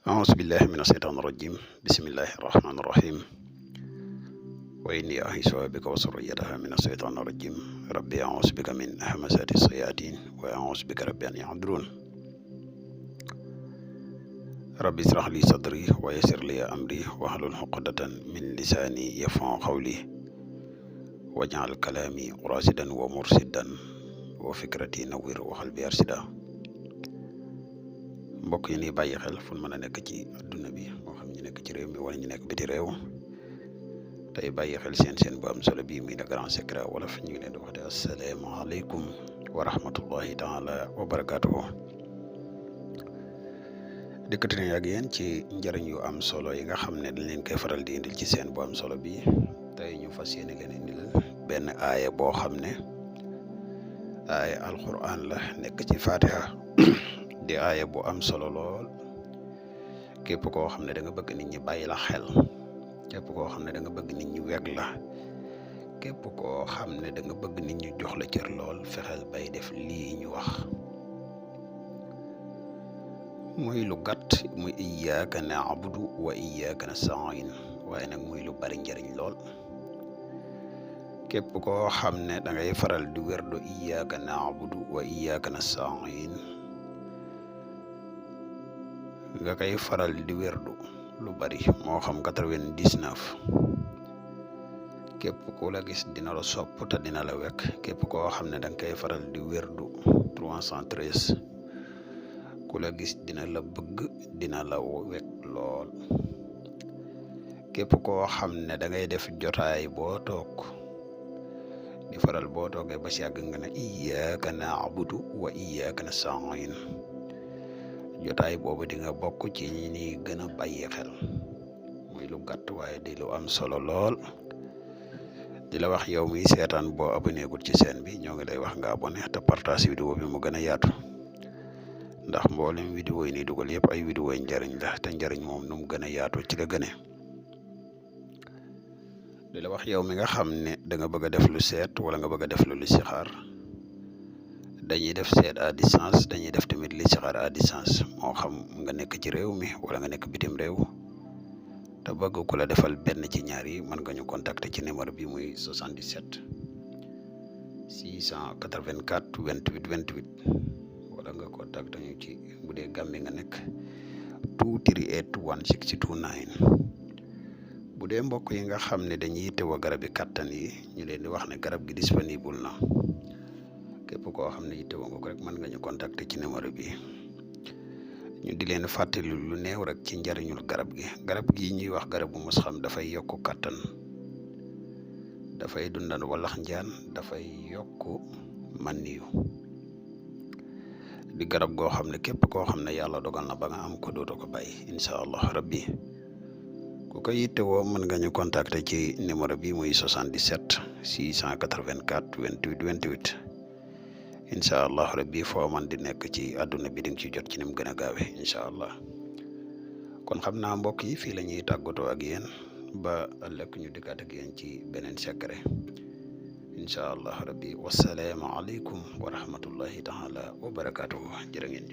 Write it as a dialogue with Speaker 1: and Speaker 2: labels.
Speaker 1: أعوذ بالله من الشيطان الرجيم بسم الله الرحمن الرحيم وإني أعيذها بك وذريتها من الشيطان الرجيم ربي أعوذ بك من همزات الشياطين وأعوذ بك ربي أن يحضرون ربي اشرح لي صدري ويسر لي أمري واحلل عقدة من لساني يفقهوا قولي واجعل كلامي راشدا ومرشدا وفكرتي نوّر وقلبي أرشدا mbokk yi ni bàyyi xel fu mën a nekk ci adduna bi moo xam ñu nekk ci réew mi wala ñu nekk biti réew tey bàyyi xel seen bu am solo bii muy le grand secret wolof ñu ngi leen di wax de asalaamaaleykum wa rahmatullahi taala wa barakaatuhu dikkati nañ ak yéen ci njëriñ yu am solo yi nga xam ne dañ leen koy faral di indil ci seen bu am solo bi tey ñu fas yéene leen indil benn aaya boo xam ne aaya alquran la nekk ci fatiha di aaya bu am solo lool képp koo xam ne da nga bëgg nit ñi bàyyi la xel képp koo xam ne da nga bëgg nit ñi weg la képp koo xam ne da nga bëgg nit ñi jox la cër lool fexeel bay def lii ñu wax muy lu gàtt muy iyyaka na'budu wa iyyaka nasta'in waaye nag muy lu bari njariñ lool képp koo xam ne da ngay faral di werdo iyyaka na'budu wa iyyaka nasta'in nga koy faral di werdu lu bari moo xam 99 képp ku la gis dina la sopp te dina la wekk képp koo xam ne danga koy faral di werdu 313 ku la gis dina la bëgg dina la wekk lool képp koo xam ne da ngay def jotaay boo toog di faral boo toogee ba si yàgg nga ne iyyaka na'budu wa iyyaka nasta'in jotaay boobu di nga bokk ci ñi ni gën a bàyyi xel muy lu gàtt waaye di lu am solo lool di la wax yow mi seetaan boo abonné gul ci chaîne bi ñoo ngi lay wax nga abonné te partage vidéo bi mu gën a yaatu ndax mboolem vidéo yi ni dugal yëpp ay vidéo yi njariñ la te njariñ moom nu mu gën a yaatu ci la gëne di la wax yow mi nga xam ne da nga bëgg a def lu seet wala nga bëgg a def lu listixaar dañuy def seet à distance dañuy def tamit listixaar à distance moo xam nga nekk ci réew mi wala nga nekk bitim réew te bëgg ku la defal benn ci ñaar yi mën nga ñu contacter ci numéro bi muy 77 684 28 28 wala nga contacter ñu ci bu dee Gambie nga nekk 238 1629 bu dee mbokk yi nga xam ne dañuy yittewoo garab yi kattan yi ñu leen di wax ne garab gi disponible na képp koo xam ne yittewoo nga ko rek mën nga ñu contacter ci numéro bi ñu di leen fàttali lu néew rek ci njariñul garab gi ñuy wax garabu mos xam dafay yokk kattan dafay dundal walax njaan dafay yokk maniyu di garab goo xam ne képp koo xam ne yàlla dogal na ba nga am ko dootoo ko bàyyi incha allah rabbi ku ko yittewoo mën nga ñu contacter ci numéro bi muy 77 684 28 28 incha allah rabbi foo man di nekk ci àdduna bi di nga ci jot ci ni mu gën a gaawee incha allah kon xam naa mbokk yi fii la ñuy tàggatoo ak yéen ba ëllëg ñu dikkaat ak yéen ci beneen secret incha allah rabbi wasalaamu aleykum wa rahmatullahi taala wa barakaatuhu jërë ngeen jëf